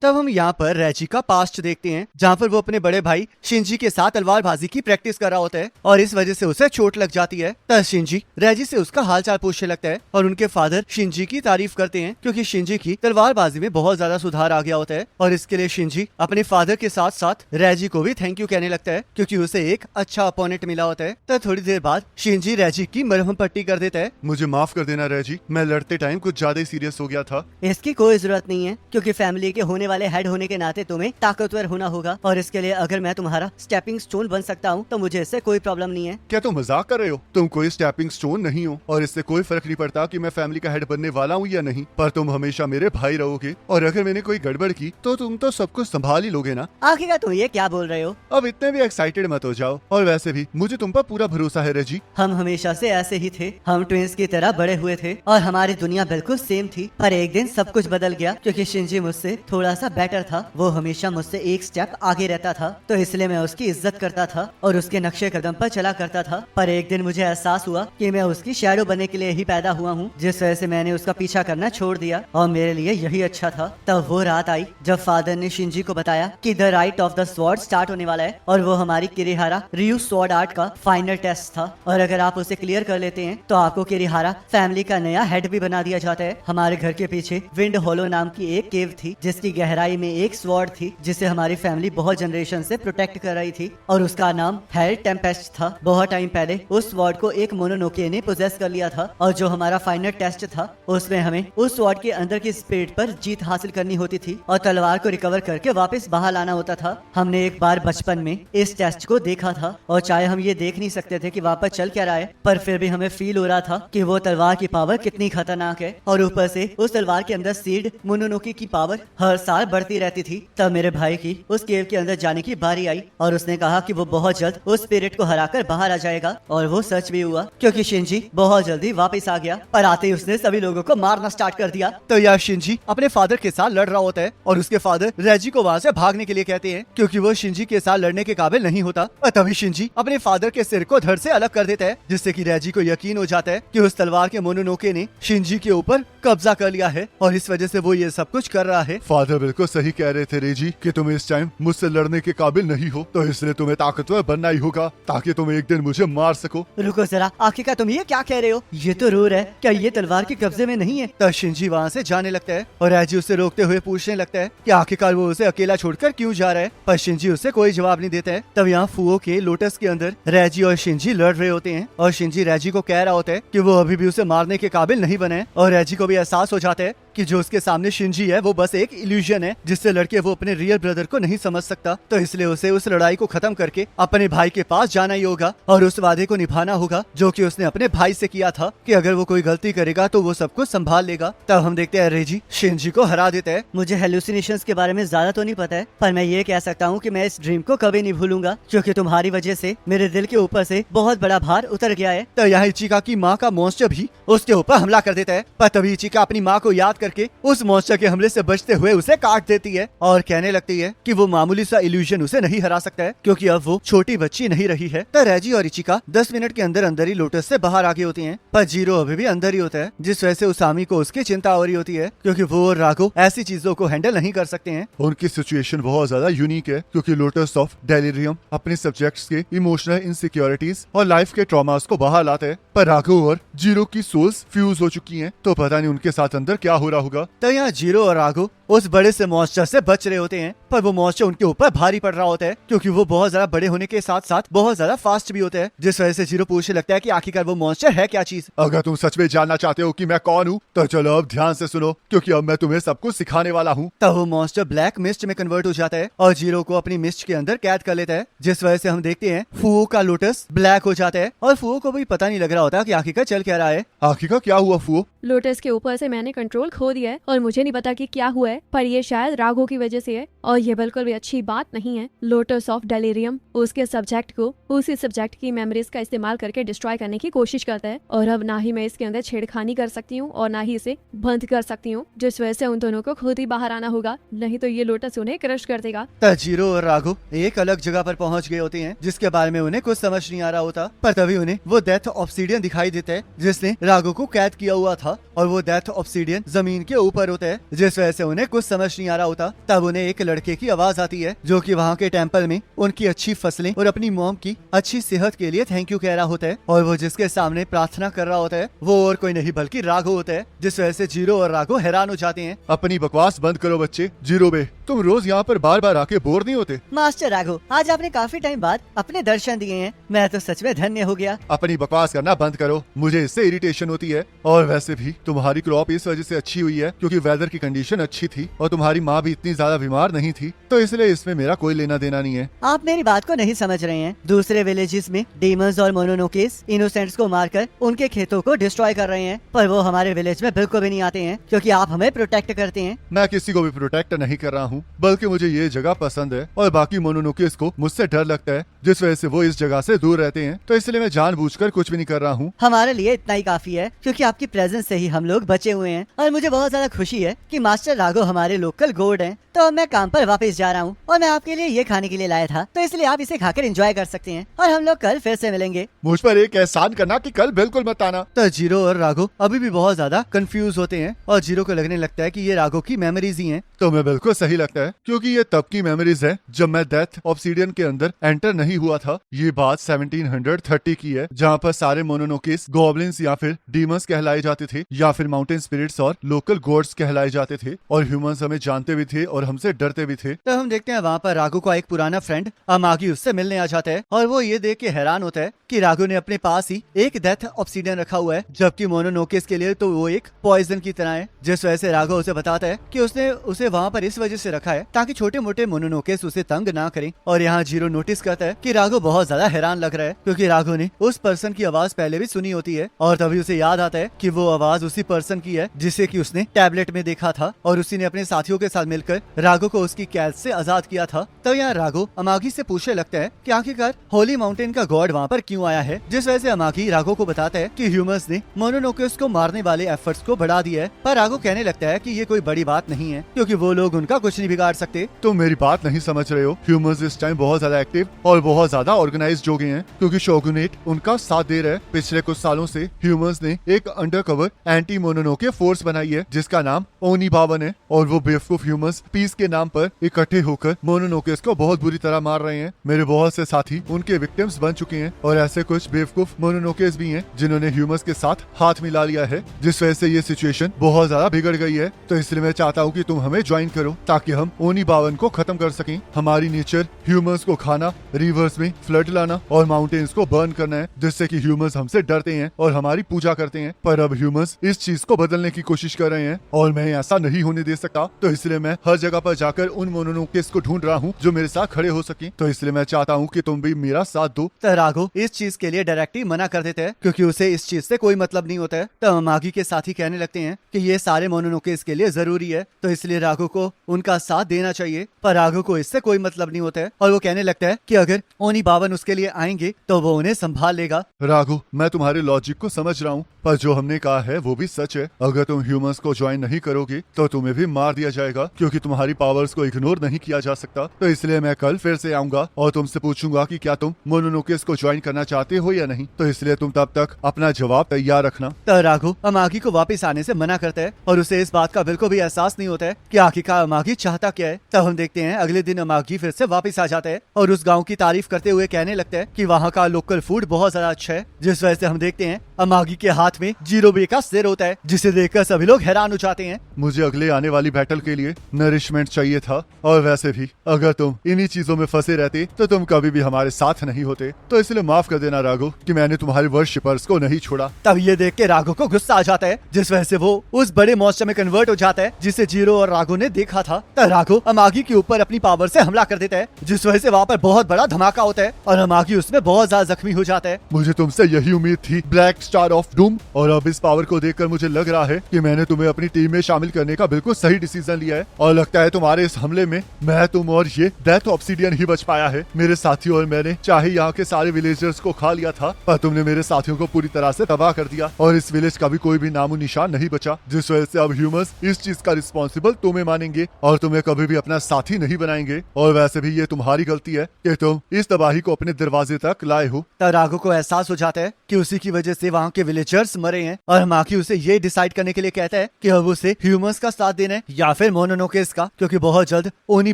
तब हम यहाँ पर रैजी का पास्ट देखते हैं, जहाँ पर वो अपने बड़े भाई शिंजी के साथ तलवारबाजी की प्रैक्टिस कर रहा होता है और इस वजह से उसे चोट लग जाती है। तब शिंजी रैजी से उसका हालचाल पूछने लगता है और उनके फादर शिंजी की तारीफ करते हैं क्योंकि शिंजी की तलवारबाजी में बहुत ज्यादा सुधार आ गया होता है और इसके लिए शिंजी अपने फादर के साथ साथ रैजी को भी थैंक यू कहने लगता है क्योंकि उसे एक अच्छा अपोनेंट मिला होता है। तब थोड़ी देर बाद शिंजी रैजी की मरहम पट्टी कर देता है। मुझे माफ कर देना रैजी, मैं लड़ते टाइम कुछ ज्यादा ही सीरियस हो गया था। इसकी कोई जरूरत नहीं है क्योंकि फैमिली के होने वाले हेड होने के नाते तुम्हें ताकतवर होना होगा और इसके लिए अगर मैं तुम्हारा स्टेपिंग स्टोन बन सकता हूँ तो मुझे इससे कोई प्रॉब्लम नहीं है। क्या तुम मजाक कर रहे हो? तुम कोई स्टेपिंग स्टोन नहीं हो और इससे कोई फर्क नहीं पड़ता कि मैं फैमिली का हेड बनने वाला हूँ या नहीं, पर तुम हमेशा मेरे भाई रहोगे और अगर मैंने कोई गड़बड़ की तो तुम तो सब कुछ संभाल ही लोगे ना। आखिर तुम ये क्या बोल रहे हो? अब इतने भी एक्साइटेड मत हो जाओ और वैसे भी मुझे तुम पर पूरा भरोसा है रैजी। हम हमेशा से ऐसे ही थे, हम ट्विंस की तरह बड़े हुए थे और हमारी दुनिया बिल्कुल सेम थी, पर एक दिन सब कुछ बदल गया क्योंकि शिंजी मुझसे थोड़ा सा बेटर था। वो हमेशा मुझसे एक स्टेप आगे रहता था तो इसलिए मैं उसकी इज्जत करता था और उसके नक्शे कदम पर चला करता था। पर एक दिन मुझे एहसास हुआ कि मैं उसकी शैडो बनने के लिए ही पैदा हुआ हूँ, जिस वजह से मैंने उसका पीछा करना छोड़ दिया और मेरे लिए यही अच्छा था। तब वो रात आई जब फादर ने शिंजी को बताया कि the right of the sword start होने वाला है और वो हमारी किरिहारा रियू स्वॉर्ड आर्ट का फाइनल टेस्ट था और अगर आप उसे क्लियर कर लेते हैं तो आपको किरिहारा फैमिली का नया हेड भी बना दिया जाता है। हमारे घर के पीछे विंड होलो नाम की एक केव थी जिसकी गहराई में एक स्वॉर्ड थी जिसे हमारी फैमिली बहुत जनरेशन से प्रोटेक्ट कर रही थी और उसका नाम हेल टेम्पेस्ट था। बहुत टाइम पहले उस स्वॉर्ड को एक मोनोनोके ने पोजेस कर लिया था और जो हमारा फाइनल टेस्ट था उसमें हमें उस स्वॉर्ड के अंदर की स्पिरिट पर जीत हासिल करनी होती थी और तलवार को रिकवर करके वापस बाहर लाना होता था। हमने एक बार बचपन में इस टेस्ट को देखा था और चाहे हम ये देख नहीं सकते थे कि वापस चल क्या रहा है, पर फिर भी हमें फील हो रहा था कि वो तलवार की पावर कितनी खतरनाक है और ऊपर से उस तलवार के अंदर सीड मोनोनोके की पावर हर साल बढ़ती रहती थी। तब मेरे भाई की उस केव के अंदर जाने की बारी आई और उसने कहा कि वो बहुत जल्द उस स्पिरिट को हराकर बाहर आ जाएगा और वो सच भी हुआ क्योंकि शिंजी बहुत जल्दी वापस आ गया, पर आते ही उसने सभी लोगों को मारना स्टार्ट कर दिया। तो यार शिंजी अपने फादर के साथ लड़ रहा होता है और उसके फादर रैजी को वहाँ से भागने के लिए कहते हैं क्योंकि वो शिंजी के साथ लड़ने के काबिल नहीं होता। और तभी शिंजी अपने फादर के सिर को धड़ से अलग कर देता है जिससे कि रैजी को यकीन हो जाता है कि उस तलवार के मोनोनोके ने शिंजी के ऊपर कब्जा कर लिया है और इस वजह से वो ये सब कुछ कर रहा है। फादर बिल्कुल सही कह रहे थे रेजी कि तुम इस टाइम मुझसे लड़ने के काबिल नहीं हो, तो इसलिए तुम्हें ताकतवर बनना ही होगा ताकि तुम एक दिन मुझे मार सको। रुको जरा, आखिरकार तुम ये क्या कह रहे हो? ये तो रूर है, क्या ये तलवार के कब्जे में नहीं है? तब शिंजी वहाँ से जाने लगता है और रैजी उसे रोकते हुए पूछने लगता है कि आखिरकार वो उसे अकेला छोड़कर क्यों जा रहा है, पर शिंजी उसे कोई जवाब नहीं देता है। तब यहाँ फुओ के लोटस के अंदर रैजी और शिंजी लड़ रहे होते हैं और शिंजी रैजी को कह रहा होता है कि वो अभी भी उसे मारने के काबिल नहीं बने हैं और रैजी को भी एहसास हो जाता है कि जो उसके सामने शिंजी है वो बस एक इल्यूजन है जिससे लड़के वो अपने रियल ब्रदर को नहीं समझ सकता। तो इसलिए उसे उस लड़ाई को खत्म करके अपने भाई के पास जाना ही होगा और उस वादे को निभाना होगा जो कि उसने अपने भाई से किया था कि अगर वो कोई गलती करेगा तो वो सब कुछ संभाल लेगा। तब हम देखते हैं रेजी शिंजी को हरा देता है। मुझे हेलुसिनेशंस के बारे में ज्यादा तो नहीं पता है, पर मैं ये कह सकता हूँ कि मैं इस ड्रीम को कभी नहीं भूलूंगा क्योंकि तुम्हारी वजह से मेरे दिल के ऊपर से बहुत बड़ा भार उतर गया है। तो यहाँ इचिका की माँ का मॉन्स्टर भी उसके ऊपर हमला कर देता है, पर तभी इचिका अपनी माँ को याद करके उस मॉन्स्टर के हमले से बचते हुए उसे काट देती है और कहने लगती है कि वो मामूली सा इल्यूजन उसे नहीं हरा सकता है क्योंकि अब वो छोटी बच्ची नहीं रही है। तो रैजी और इचिका 10 मिनट के अंदर अंदर ही लोटस से बाहर आगे होती हैं, पर जीरो अभी भी अंदर ही होता है जिस वजह से उसामी को उसकी चिंता हो रही होती है क्योंकि वो और राघो ऐसी चीजों को हैंडल नहीं कर सकते हैं। उनकी सिचुएशन बहुत ज्यादा यूनिक है क्योंकि लोटस ऑफ डेलिरियम अपने सब्जेक्ट्स के इमोशनल इनसिक्योरिटीज और लाइफ के ट्रॉमास को बाहर लाते हैं, पर राघो और जीरो की सोल्स फ्यूज हो चुकी हैं, तो पता नहीं उनके साथ अंदर क्या हो रहा होगा। तो यहाँ जीरो और राघो उस बड़े से मॉन्स्टर से बच रहे होते हैं, पर वो मॉन्स्टर उनके ऊपर भारी पड़ रहा होता है क्योंकि वो बहुत ज्यादा बड़े होने के साथ साथ बहुत ज्यादा फास्ट भी होते हैं, जिस वजह से जीरो पूछने लगता है कि आखिरकार वो मॉन्स्टर है क्या चीज। अगर तुम सच में जानना चाहते हो कि मैं कौन हूँ तो चलो अब ध्यान से सुनो क्योंकि अब मैं तुम्हें सब कुछ सिखाने वाला हूँ। तब वो मॉन्स्टर ब्लैक मिस्ट में कन्वर्ट हो जाता है और जीरो को अपनी मिस्ट के अंदर कैद कर लेता है, जिस वजह से हम देखते हैं फुओ का लोटस ब्लैक हो जाता है और फुओ को भी पता नहीं लग रहा होता कि आखिरकार चल क्या रहा है। आखिरकार क्या हुआ फुओ? लोटस के ऊपर से मैंने कंट्रोल खो दिया है और मुझे नहीं पता कि क्या हुआ है, पर ये शायद राघो की वजह से है और ये बिल्कुल भी अच्छी बात नहीं है। लोटस ऑफ डेलीरियम उसके सब्जेक्ट को उसी सब्जेक्ट की मेमोरीज का इस्तेमाल करके डिस्ट्रॉय करने की कोशिश करता है, और अब ना ही मैं इसके अंदर छेड़खानी कर सकती हूँ और ना ही इसे बंद कर सकती हूँ, जिस वजह से उन दोनों को खुद ही बाहर आना होगा, नहीं तो ये लोटस उन्हें क्रश कर देगा। जीरो और राघो एक अलग जगह पर पहुंच गए होते हैं जिसके बारे में उन्हें कुछ समझ नहीं आ रहा होता, पर तभी उन्हें वो डेथ ऑब्सीडियन दिखाई देता है जिसने राघो को कैद किया हुआ था, और वो डेथ ऑब्सीडियन जमीन के ऊपर होता है, जिस वजह से उन्हें कुछ समझ नहीं आ रहा होता। तब उन्हें एक लड़के की आवाज आती है जो कि वहाँ के टेम्पल में उनकी अच्छी फसलें और अपनी मॉम की अच्छी सेहत के लिए थैंक यू कह रहा होता है, और वो जिसके सामने प्रार्थना कर रहा होता है वो और कोई नहीं बल्कि राघो होता है, जिस वजह से जीरो और राघो हैरान हो जाते हैं। अपनी बकवास बंद करो बच्चे। जीरो बे, तुम रोज यहाँ पर बार बार आके बोर नहीं होते? मास्टर राघो, आज आपने काफी टाइम बाद अपने दर्शन दिए हैं, मैं तो सच में धन्य हो गया। अपनी बकवास करना बंद करो, मुझे इससे इरिटेशन होती है। और वैसे भी तुम्हारी क्रॉप इस वजह से अच्छी हुई है क्योंकि वेदर की कंडीशन अच्छी थी और तुम्हारी माँ भी इतनी ज्यादा बीमार नहीं थी, तो इसलिए इसमें मेरा कोई लेना देना नहीं है। आप मेरी बात को नहीं समझ रहे हैं। दूसरे विलेजेस में डीमंस और मोनोनोकेस इनोसेंट्स को मारकर उनके खेतों को डिस्ट्रॉय कर रहे हैं, पर वो हमारे विलेज में बिल्कुल भी नहीं आते हैं क्योंकि आप हमें प्रोटेक्ट करते हैं। मैं किसी को भी प्रोटेक्ट नहीं कर रहा हूँ, बल्कि मुझे ये जगह पसंद है और बाकी मोनोनोकेस को मुझसे डर लगता है, जिस वजह से वो इस जगह से दूर रहते हैं, तो इसलिए मैं जानबूझकर कुछ भी नहीं कर रहा हूँ। हमारे लिए इतना ही काफी है क्योंकि आपकी प्रेजेंस से ही हम लोग बचे हुए हैं, और मुझे बहुत ज्यादा खुशी है कि मास्टर राघो हमारे लोकल गॉड हैं। तो अब मैं काम पर वापस जा रहा हूँ और मैं आपके लिए ये खाने के लिए लाया था, तो इसलिए आप इसे खाकर एंजॉय कर सकते हैं और हम लोग कल फिर से मिलेंगे। मुझ पर एक एहसान करना कि कल बिल्कुल मत आना। तो जीरो और राघो अभी भी बहुत ज्यादा कंफ्यूज होते हैं और जीरो को लगने लगता है कि ये राघो की मेमोरीज ही हैं। तुम्हें बिल्कुल सही लगता है क्योंकि ये तब की मेमोरीज है जब मैं डेथ ऑब्सीडियन के अंदर एंटर नहीं हुआ था। ये बात 1730 की है, जहाँ पर सारे मोनोनोकेस गॉब्लिन्स या फिर डीमंस कहलाए जाते थे या फिर माउंटेन स्पिरिट्स और लोकल गॉड्स कहलाए जाते थे, और ह्यूमंस हमें जानते भी थे और हमसे डरते भी थे। तो हम देखते हैं वहाँ पर राघो का एक पुराना फ्रेंड अमागी उससे मिलने आ जाता है, और वो ये देख के हैरान होता है कि राघो ने अपने पास ही एक डेथ ऑब्सीडियन रखा हुआ है, जबकि मोनोनोकेस के लिए तो वो एक पॉइजन की तरह है, जिस वजह से राघो उसे बताता है कि उसने उसे वहाँ पर इस वजह से रखा है ताकि छोटे मोटे मोनोनोकेस उसे तंग ना करें। और यहाँ जीरो नोटिस करता है कि राघो बहुत ज्यादा हैरान लग रहा है क्योंकि राघो ने उस पर्सन की आवाज पहले भी सुनी होती है, और तभी उसे याद आता है कि वो आवाज उसी पर्सन की है जिसे कि उसने टैबलेट में देखा था, और उसी ने अपने साथियों के साथ मिलकर राघो को उसकी कैद से आजाद किया था। तब यहाँ राघो अमागी से पूछने लगता है कि आखिरकार होली माउंटेन का गॉड वहाँ पर क्यों आया है, जिस वजह से अमागी राघो को बताता है कि ह्यूमंस ने मोनोनोकेस को मारने वाले एफर्ट्स को बढ़ा दिया है, पर राघो कहने लगता है कि ये कोई बड़ी बात नहीं है क्योंकि वो लोग उनका कुछ नहीं बिगाड़ सकते। तुम मेरी बात नहीं समझ रहे हो। ह्यूमंस इस टाइम बहुत ज्यादा एक्टिव और बहुत ज्यादा ऑर्गेनाइज्ड हो गए हैं क्योंकि शोगुनेट उनका साथ दे रहा है। पिछले कुछ सालों से ह्यूमंस ने एक अंडरकवर एंटी मोनोनोके फोर्स बनाई है जिसका नाम ओनीबावन है, और वो बेवकूफ ह्यूमंस पीस के नाम पर इकट्ठे होकर मोनोनोकेस को बहुत बुरी तरह मार रहे हैं। मेरे बहुत से साथी उनके विक्टिम्स बन चुके हैं, और ऐसे कुछ बेवकूफ मोनोनोकेस भी हैं जिन्होंने ह्यूमंस के साथ हाथ मिला लिया है, जिस वजह से ये सिचुएशन बहुत ज्यादा बिगड़ गई है। तो इसलिए मैं चाहता हूँ कि तुम हमें ज्वाइन करो ताकि हम ओनीबावन को खत्म कर सकें। हमारी नेचर ह्यूमंस को खाना, रिवर्स में फ्लड लाना और माउंटेन्स को बर्न करना है, जिससे कि ह्यूमंस हमसे डरते हैं और हमारी पूजा करते हैं। पर अब ह्यूमंस इस चीज को बदलने की कोशिश कर रहे हैं और मैं ऐसा नहीं होने दे सकता, तो इसलिए मैं हर जगह पर जाकर उन मोनोनोकेस को ढूंढ रहा हूँ जो मेरे साथ खड़े हो सके। तो इसलिए मैं चाहता हूँ कि तुम भी मेरा साथ दो। तो राघो इस चीज के लिए डायरेक्टली मना कर देते हैं क्योंकि उसे इस चीज से कोई मतलब नहीं होता है। तो अमागी के साथी कहने लगते हैं कि ये सारे मोनोनोकेस के लिए जरूरी है, तो इसलिए राघो को उनका साथ देना चाहिए, पर राघो को इससे कोई मतलब नहीं होता है, और वो कहने लगता है कि अगर ओनीबावन उसके लिए आएंगे तो वो उन्हें संभाल लेगा। राघो, मैं तुम्हारे लॉजिक को समझ रहा हूँ, पर जो हमने कहा है वो भी सच है। अगर तुम ह्यूमंस को ज्वाइन नहीं करोगे तो तुम्हें भी मार दिया जाएगा क्योंकि तुम्हारी पावर्स को इग्नोर नहीं किया जा सकता। तो इसलिए मैं कल फिर से आऊंगा और तुमसे पूछूंगा कि क्या तुम मोनोनोकेस को ज्वाइन करना चाहते हो या नहीं। तो इसलिए तुम तब तक अपना जवाब तैयार रखना। तो राघो अमागी को वापस आने से मना करता है और उसे इस बात का बिल्कुल भी एहसास नहीं होता है कि आखिरकार अमागी चाहता क्या है। तब हम देखते हैं अगले दिन अमागी फिर से वापस आ जाता है और उस गाँव की तारीफ करते हुए कहने लगता है कि वहाँ का लोकल फूड बहुत ज्यादा अच्छा है, जिस वजह से हम देखते हैं अमागी के हाथ में जीरो बे का सिर होता है, जिसे देखकर सभी लोग हैरान हो जाते हैं। मुझे अगले आने वाली बैटल के लिए नरिशमेंट चाहिए था, और वैसे भी अगर तुम इन्हीं चीजों में फंसे रहते तो तुम कभी भी हमारे साथ नहीं होते। तो इसलिए माफ कर देना राघो कि मैंने तुम्हारे वर्शिपर्स को नहीं छोड़ा। तब ये देख के राघो को गुस्सा आ जाता है, जिस वजह से वो उस बड़े मॉन्स्टर में कन्वर्ट हो जाता है जिसे जीरो और राघो ने देखा था। तब राघो अमागी के ऊपर अपनी पावर से हमला कर देता है, जिस वजह से वहाँ पर बहुत बड़ा धमाका होता है और अमागी उसमें बहुत ज्यादा जख्मी हो जाता है। मुझे तुमसे यही उम्मीद थी ब्लैक स्टार ऑफ डूम, और अब इस पावर को देखकर मुझे लग रहा है कि मैंने तुम्हें अपनी टीम में शामिल करने का बिल्कुल सही डिसीजन लिया है, और लगता है तुम्हारे इस हमले में मैं, तुम और ये डेथ ऑब्सिडियन ही बच पाया है। मेरे साथियों और मैंने चाहे यहाँ के सारे विलेजर्स को खा लिया था, पर तुमने मेरे साथियों को पूरी तरह से तबाह कर दिया और इस विलेज का भी कोई भी नामो निशान नहीं बचा, जिस वजह से अब ह्यूमंस इस चीज का रिस्पॉन्सिबल तुम्हें मानेंगे और तुम्हें कभी भी अपना साथी नहीं बनाएंगे। और वैसे भी ये तुम्हारी गलती है कि तुम इस तबाही को अपने दरवाजे तक लाए हो। तब राघो को एहसास हो जाता है कि उसी की वजह से वहाँ के विलेजर्स मरे हैं और अमागी उसे ये डिसाइड करने के लिए कहता है कि अब उसे ह्यूमंस का साथ देना है या फिर मोनोनोकेस का, क्योंकि बहुत जल्द ओनी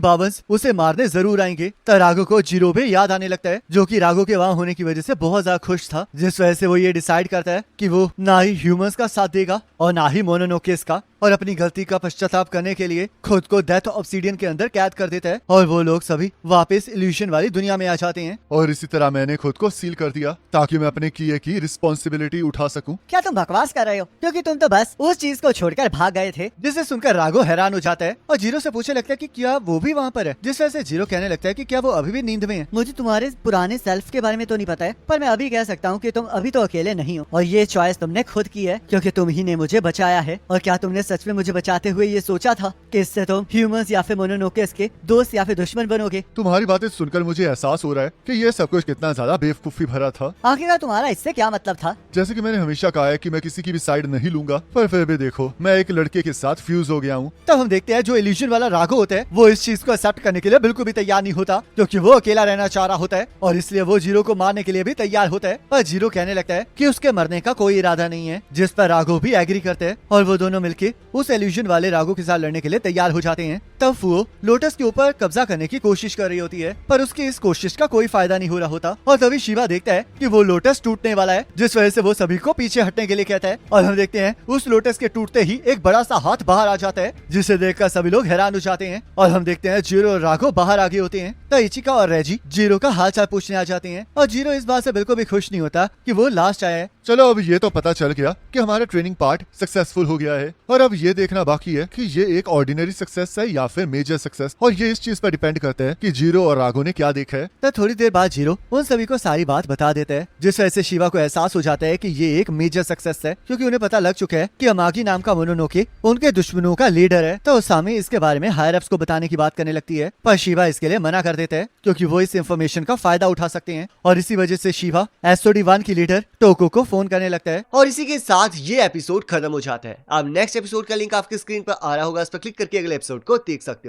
बाबन्स उसे मारने जरूर आएंगे। तब राघो को जिरोबे याद आने लगता है, जो कि राघो के वहाँ होने की वजह से बहुत ज्यादा खुश था, जिस वजह से वो ये डिसाइड करता है कि वो ना ही ह्यूमंस का साथ देगा और ना ही मोनोनोकेस का, और अपनी गलती का पश्चाताप करने के लिए खुद को डेथ ऑब्सिडियन के अंदर कैद कर देता है और वो लोग सभी वापस इल्यूशन वाली दुनिया में आ जाते हैं। और इसी तरह मैंने खुद को सील कर दिया ताकि मैं अपने किए की रिस्पॉन्सिबिलिटी उठा सकूं। क्या तुम बकवास कर रहे हो? क्योंकि तुम तो बस उस चीज को छोड़कर भाग गए थे। जिसे सुनकर राघो हैरान हो जाता है और जीरो से पूछने लगता है कि क्या वो भी वहाँ पर है, जिस वजह से जीरो कहने लगता है कि क्या वो अभी भी नींद में है। मुझे तुम्हारे पुराने सेल्फ के बारे में तो नहीं पता है, पर मैं अभी कह सकता हूँ कि तुम अभी तो अकेले नहीं हो और ये चॉइस तुमने खुद की है, क्योंकि तुम ही ने मुझे बचाया है। और क्या तुमने सच में मुझे बचाते हुए ये सोचा था कि इससे तुम ह्यूमंस या फिर मोनोनोकेस के दोस्त या फिर दुश्मन बनोगे? तुम्हारी बातें सुनकर मुझे एहसास हो रहा है कि ये सब कुछ कितना ज्यादा बेवकूफी भरा था। आखिरकार तुम्हारा इससे क्या मतलब था? जैसे कि मैंने हमेशा कहा है कि मैं किसी की भी साइड नहीं लूंगा, पर फिर भी देखो मैं एक लड़के के साथ फ्यूज हो गया हूँ। तब हम देखते हैं जो इल्यूशन वाला राघो होता है वो इस चीज को एक्सेप्ट करने के लिए बिल्कुल भी तैयार नहीं होता, क्योंकि वो अकेला रहना चाह रहा होता है और इसलिए वो जीरो को मारने के लिए भी तैयार होता है। पर जीरो कहने लगता है कि उसके मरने का कोई इरादा नहीं है, जिस पर राघो भी एग्री करते हैं और वो दोनों मिलके उस इल्यूशन वाले राघो के साथ लड़ने के लिए तैयार हो जाते हैं। तब फुओ लोटस के ऊपर कब्जा करने की कोशिश कर रही होती है, पर उसकी इस कोशिश का कोई फायदा नहीं हो रहा होता और तभी शिवा देखता है कि वो लोटस टूटने वाला है, जिस वजह से वो सभी को पीछे हटने के लिए कहता है और हम देखते हैं उस लोटस के टूटते ही एक बड़ा सा हाथ बाहर आ जाता है, जिसे देखकर सभी लोग हैरान हो जाते हैं और हम देखते हैं जीरो और राघो बाहर आगे होते हैं। तो इचिका और रेजी जीरो का हाल चाल पूछने आ जाते हैं और जीरो इस बात से बिल्कुल भी खुश नहीं होता कि वो लास्ट आया है। चलो अब ये तो पता चल गया कि हमारा ट्रेनिंग पार्ट सक्सेसफुल हो गया है, और अब ये देखना बाकी है कि ये एक ऑर्डिनरी सक्सेस है या फिर मेजर सक्सेस, और ये इस चीज पर डिपेंड करता है कि जीरो और राघो ने क्या देखा है। तो थोड़ी देर बाद जीरो उन सभी को सारी बात बता देता है, जिस वजह से शिवा को एहसास हो जाता है कि ये एक मेजर सक्सेस है, क्योंकि उन्हें पता लग चुका है कि अमागी नाम का मोनोनोके उनके दुश्मनों का लीडर है। तो उसामी इसके बारे में हायर अप्स को बताने की बात करने लगती है, पर शिवा इसके लिए मना कर देता है क्योंकि वो इस इंफॉर्मेशन का फायदा उठा सकते हैं, और इसी वजह से शिवा SOD1 की लीडर टोको को फोन करने लगता है। और इसी के साथ ये एपिसोड खत्म हो जाता है। अब नेक्स्ट एपिसोड का लिंक आपकी स्क्रीन पर आ रहा होगा, उस पर क्लिक करके अगले एपिसोड को देख सकते हो।